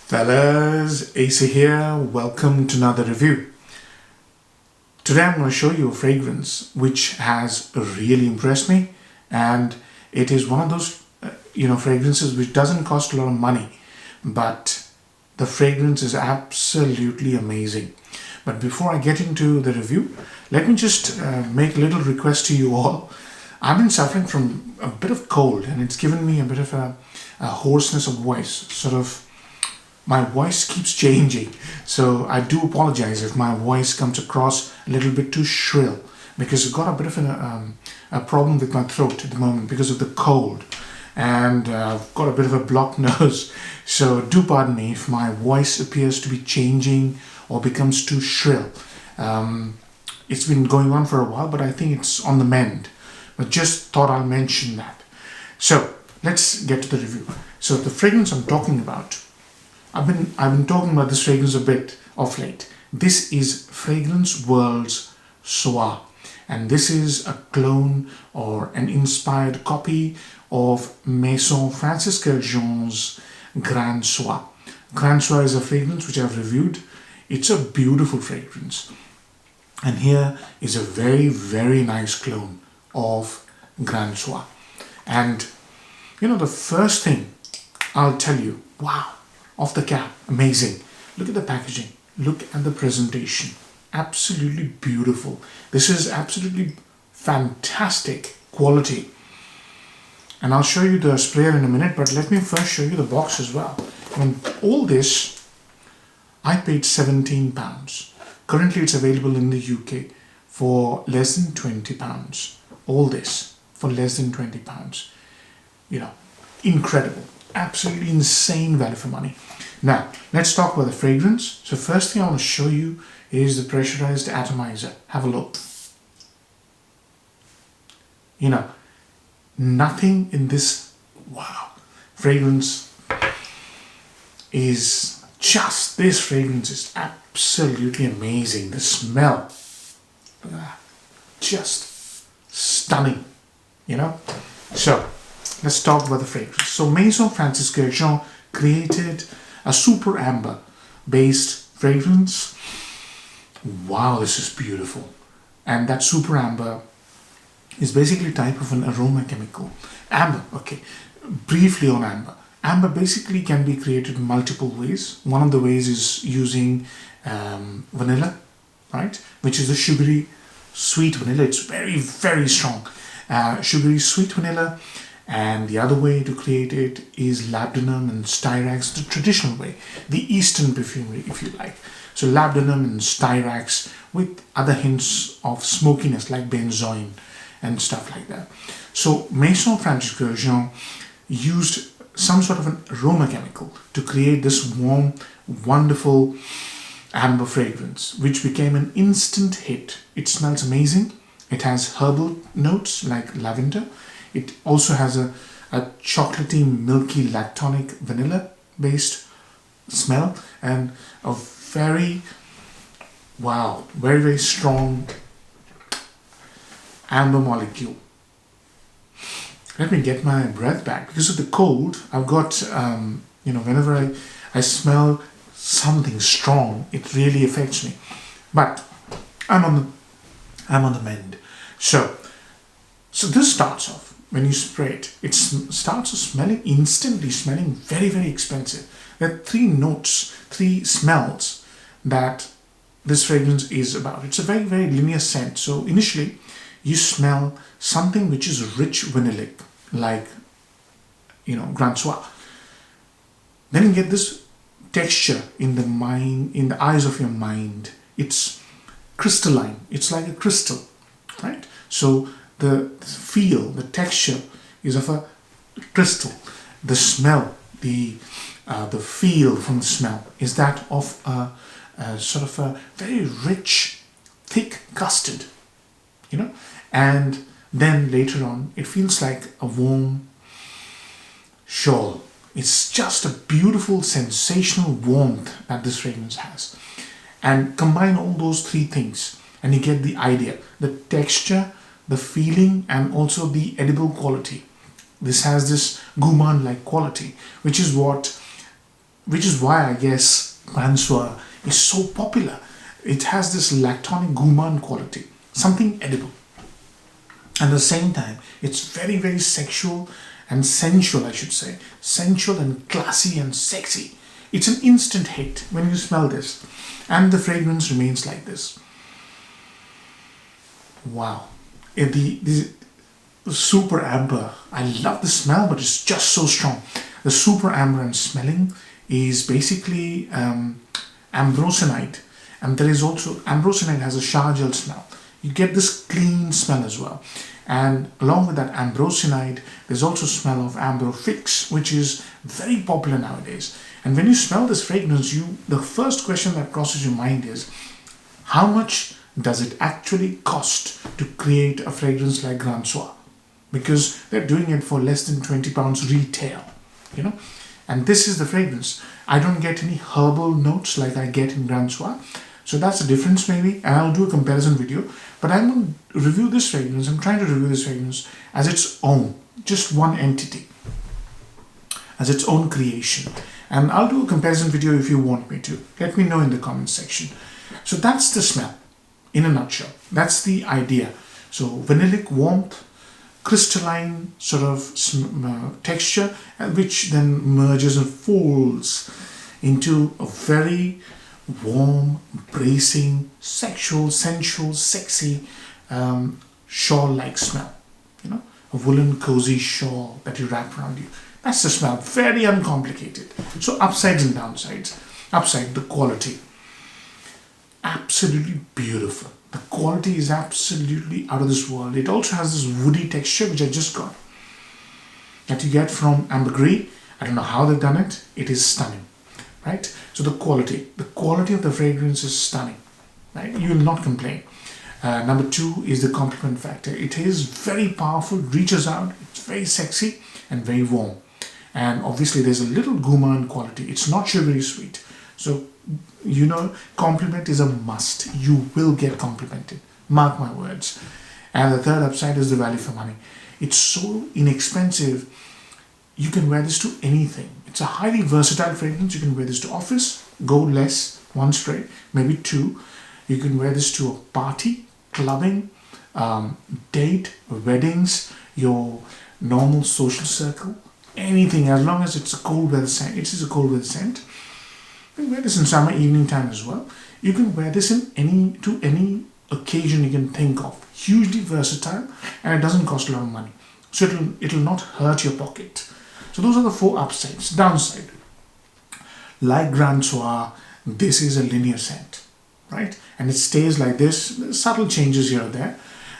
Fellas, AC here. Welcome to another review. Today I'm going to show you a fragrance which has really impressed me, and it is one of those fragrances which doesn't cost a lot of money, but the fragrance is absolutely amazing. But before I get into the review, let me just make a little request to you all. I've been suffering from a bit of cold, and it's given me a bit of a hoarseness of voice. My voice keeps changing, so I do apologize if my voice comes across a little bit too shrill, because I've got a bit of a problem with my throat at the moment because of the cold, and I've got a bit of a blocked nose. So do pardon me if my voice appears to be changing or becomes too shrill. It's been going on for a while, but I think it's on the mend. But just thought I'll mention that. So let's get to the review. So the fragrance I'm talking about, I've been talking about this fragrance a bit of late. This is Fragrance World's Soir, and this is a clone or an inspired copy of Maison Francis Kurkdjian's Grand Soir. Grand Soir is a fragrance which I've reviewed. It's a beautiful fragrance, and here is a very, very nice clone of Grand Soir. And the first thing I'll tell you, wow, off the cap, amazing. Look at the packaging, look at the presentation, absolutely beautiful. This is absolutely fantastic quality. And I'll show you the sprayer in a minute, but let me first show you the box as well. And all this, I paid £17. Currently it's available in the UK for less than £20. All this for less than £20. Incredible. Absolutely insane value for money. Now, let's talk about the fragrance. So first thing I want to show you is the pressurized atomizer. Have a look. Nothing in this, fragrance is just, this fragrance is absolutely amazing. The smell, just stunning, So, let's talk about the fragrance. So Maison Francis Kurkdjian created a super amber based fragrance. Wow, this is beautiful. And that super amber is basically a type of an aroma chemical. Amber, okay. Briefly on amber. Amber basically can be created in multiple ways. One of the ways is using vanilla, right? Which is a sugary sweet vanilla. It's very, very strong. Sugary sweet vanilla. And the other way to create it is labdanum and styrax, the traditional way, the Eastern perfumery, if you like. So labdanum and styrax with other hints of smokiness like benzoin and stuff like that. So Maison Francis Kurkdjian used some sort of an aroma chemical to create this warm, wonderful amber fragrance, which became an instant hit. It smells amazing. It has herbal notes like lavender. It also has a chocolatey, milky, lactonic, vanilla-based smell, and a very, very, very strong amber molecule. Let me get my breath back. Because of the cold, I've got, whenever I smell something strong, it really affects me. But I'm on the mend. So this starts off. When you spray it, it starts instantly smelling very, very expensive. There are three notes, three smells that this fragrance is about. It's a very, very linear scent. So initially, you smell something which is rich vanillic, like, Grand Soir. Then you get this texture in the eyes of your mind. It's crystalline. It's like a crystal, right? So the feel, the texture is of a crystal. The smell, the feel from the smell is that of a sort of a very rich, thick custard, And then later on, it feels like a warm shawl. It's just a beautiful, sensational warmth that this fragrance has. And combine all those three things, and you get the idea, the texture, the feeling, and also the edible quality. This has this gourmand-like quality, which is what which is why I guess Grand Soir is so popular. It has this lactonic gourmand quality, something edible. And at the same time, it's very, very sexual and sensual, I should say. Sensual and classy and sexy. It's an instant hit when you smell this. And the fragrance remains like this. Wow. The super amber, I love the smell, but it's just so strong. The super amber and smelling is basically ambrosinite. And there is also, ambrosinite has a shower gel smell. You get this clean smell as well. And along with that ambrosinite, there's also smell of amber fix, which is very popular nowadays. And when you smell this fragrance, the first question that crosses your mind is, how much does it actually cost to create a fragrance like Grand Soir? Because they're doing it for less than £20 retail, you know. And this is the fragrance. I don't get any herbal notes like I get in Grand Soir. So that's the difference maybe, and I'll do a comparison video. But I'm going to review this fragrance. I'm trying to review this fragrance as its own, just one entity, as its own creation. And I'll do a comparison video if you want me to. Let me know in the comments section. So that's the smell in a nutshell. That's the idea. So vanillic warmth, crystalline sort of texture, which then merges and folds into a very warm, bracing, sexual, sensual, sexy shawl-like smell. You know, a woolen cozy shawl that you wrap around you. That's the smell. Very uncomplicated. So upsides and downsides. Upside, the quality. Absolutely beautiful. The quality is absolutely out of this world. It also has this woody texture, which I just got, that you get from ambergris. I don't know how they've done it. It is stunning. Right? So the quality of the fragrance is stunning, right? You will not complain. Number two is the compliment factor. It is very powerful, reaches out, it's very sexy and very warm. And obviously there's a little gourmand quality. It's not sugary sweet. So, you know, compliment is a must. You will get complimented. Mark my words. And the third upside is the value for money. It's so inexpensive. You can wear this to anything. It's a highly versatile fragrance. You can wear this to office, go less, one spray, maybe two. You can wear this to a party, clubbing, date, weddings, your normal social circle, anything, as long as it's a cold weather scent. It is a cold weather scent. You can wear this in summer evening time as well. You can wear this in any occasion you can think of. Hugely versatile, and it doesn't cost a lot of money. So it'll not hurt your pocket. So those are the four upsides. Downside, like Grand Soir, this is a linear scent, right? And it stays like this. There's subtle changes here or there,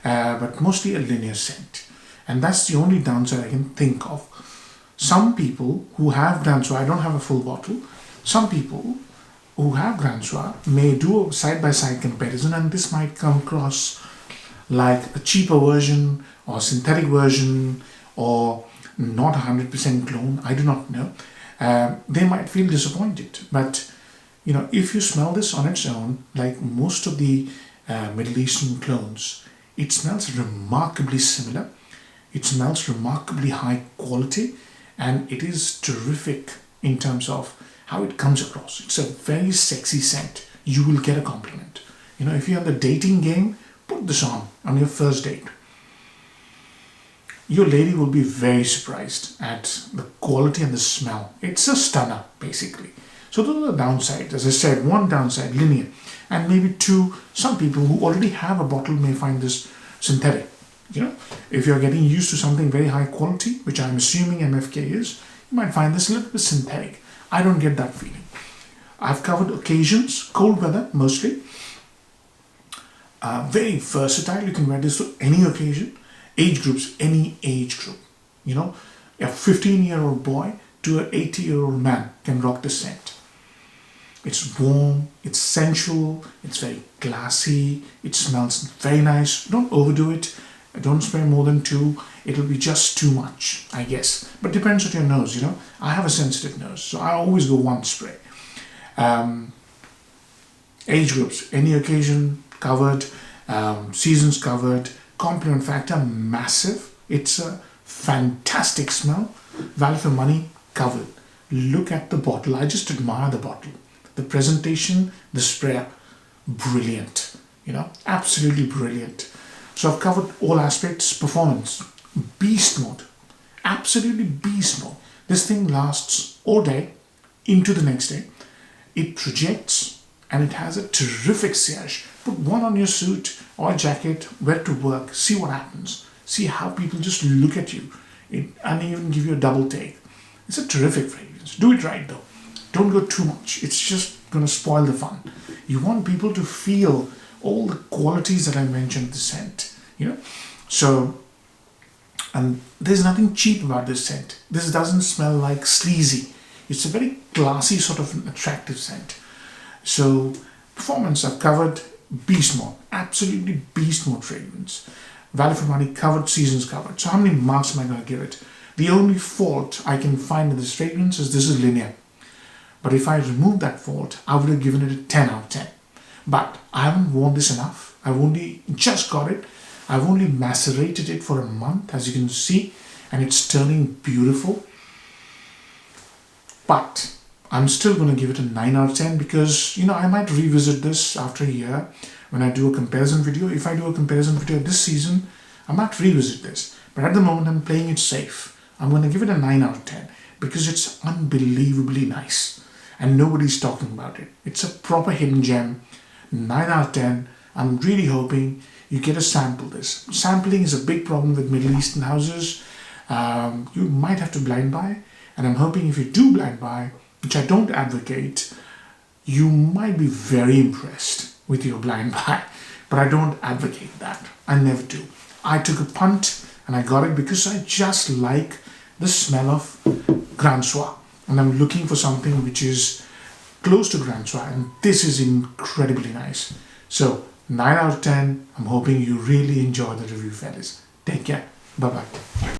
but mostly a linear scent. And that's the only downside I can think of. Some people who have Grand Soir, I don't have a full bottle, some people who have Grand Soir may do a side-by-side comparison, and this might come across like a cheaper version or synthetic version or not 100% clone. I do not know. They might feel disappointed, but you know, if you smell this on its own, like most of the Middle Eastern clones, it smells remarkably similar. It smells remarkably high quality, and it is terrific in terms of how it comes across. It's a very sexy scent. You will get a compliment. You know, if you're in the dating game, put this on your first date. Your lady will be very surprised at the quality and the smell. It's a stunner, basically. So those are the downsides. As I said, one downside, linear. And maybe two, some people who already have a bottle may find this synthetic. You know, if you're getting used to something very high quality, which I'm assuming MFK is, you might find this a little bit synthetic. I don't get that feeling. I've covered occasions, cold weather mostly. Very versatile. You can wear this to any occasion. Age groups, any age group. You know, a 15-year-old boy to an 80-year-old man can rock this scent. It's warm, it's sensual, it's very classy, it smells very nice. Don't overdo it. Don't spray more than two. It'll be just too much, I guess. But depends on your nose, you know. I have a sensitive nose, so I always go one spray. Age groups, any occasion covered, seasons covered. Compliment factor, massive. It's a fantastic smell. Value for money, covered. look at the bottle. I just admire the bottle. The presentation, the sprayer, brilliant. Absolutely brilliant. So I've covered all aspects. Performance, beast mode, absolutely beast mode. This thing lasts all day into the next day. It projects and it has a terrific sillage. Put one on your suit or jacket, wear it to work, see what happens. See how people just look at you and even give you a double take. It's a terrific fragrance. Do it right though. Don't go too much. It's just going to spoil the fun. You want people to feel all the qualities that I mentioned in the scent. So, and there's nothing cheap about this scent. This doesn't smell like sleazy. It's a very classy sort of an attractive scent. So, performance I've covered. Beast mode, absolutely beast mode fragrance. Value for money covered, seasons covered. So how many marks am I going to give it? The only fault I can find in this fragrance is this is linear. But if I remove that fault, I would have given it a 10 out of 10. But I haven't worn this enough. I've only just got it. I've only macerated it for a month, as you can see, and it's turning beautiful. But I'm still going to give it a 9 out of 10 because, I might revisit this after a year when I do a comparison video. If I do a comparison video this season, I might revisit this. But at the moment, I'm playing it safe. I'm going to give it a 9 out of 10 because it's unbelievably nice and nobody's talking about it. It's a proper hidden gem. 9 out of 10. I'm really hoping you get a sample this. Sampling is a big problem with Middle Eastern houses. You might have to blind buy. And I'm hoping if you do blind buy, which I don't advocate, you might be very impressed with your blind buy. But I don't advocate that. I never do. I took a punt and I got it because I just like the smell of Grand Soir. And I'm looking for something which is close to Grand Soir. And this is incredibly nice. So 9 out of 10. I'm hoping you really enjoy the review, fellas. Take care. Bye-bye.